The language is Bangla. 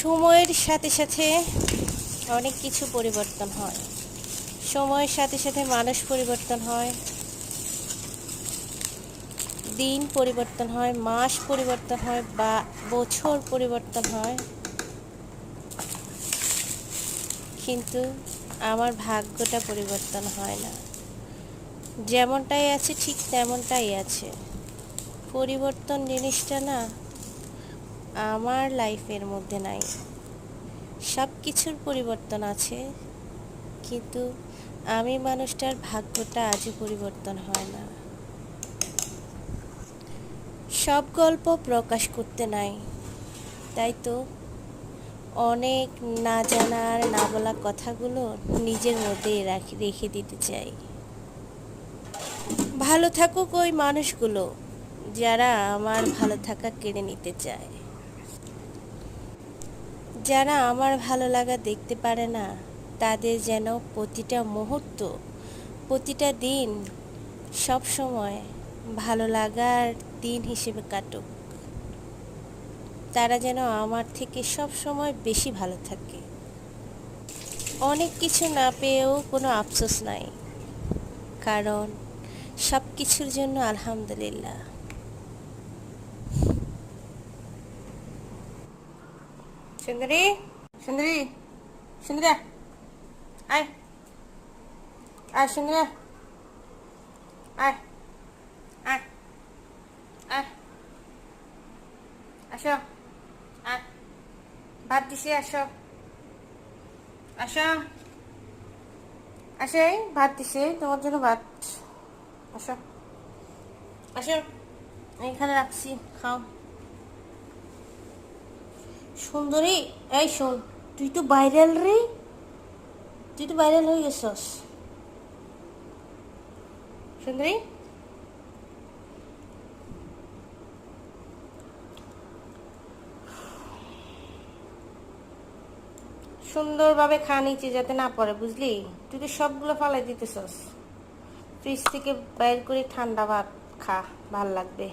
সময়ের সাথে সাথে অনেক কিছু পরিবর্তন হয়। সময়ের সাথে সাথে মানুষ পরিবর্তন হয়, দিন পরিবর্তন হয়, মাস পরিবর্তন হয় বা বছর পরিবর্তন হয়, কিন্তু আমার ভাগ্যটা পরিবর্তন হয় না। যেমনটাই আছে ঠিক তেমনটাই আছে। পরিবর্তন জিনিসটা না আমার লাইফের মধ্যে নাই। সব কিছুর পরিবর্তন আছে, কিন্তু আমি মানুষটার ভাগ্যটা আজও পরিবর্তন হয় না। সব গল্প প্রকাশ করতে নাই, তাই তো অনেক না জানার না বলা কথাগুলো নিজের মধ্যেই রেখে দিতে চাই। ভালো থাকুক ওই মানুষগুলো যারা আমার ভালো থাকা কেড়ে নিতে চায়, যারা আমার ভালো লাগা দেখতে পারে না, তাদের যেন প্রতিটা মুহূর্ত, প্রতিটা দিন সব সময় ভালো লাগার দিন হিসেবে কাটুক। তারা যেন আমার থেকে সব সময় বেশি ভালো থাকে। অনেক কিছু না পেয়েও কোনো আফসোস নাই, কারণ সব কিছুর জন্য আলহামদুলিল্লাহ। সুন্দরী, সুন্দরী, সুন্দরী, আয় আয়, সুন্দরী, আয় আয় আয়, আসো, আয়, ভাত দিছি, আসো, আসো, আসো, এই ভাত দিছি তোমার জন্য, ভাত। আসো, আসো, এইখানে রাখছি, খাও। সুন্দরী, এই শোন, তুই তো ভাইরাল রে, তুই তো ভাইরাল হয়ে গেছস। সুন্দরী, সুন্দরভাবে খা নিচে যাতে না পড়ে, বুঝলি? তুই তো সবগুলো ফালাই দিতেছস। ফ্রিজ থেকে বাইর করে ঠান্ডা ভাত খা, ভাল লাগবে।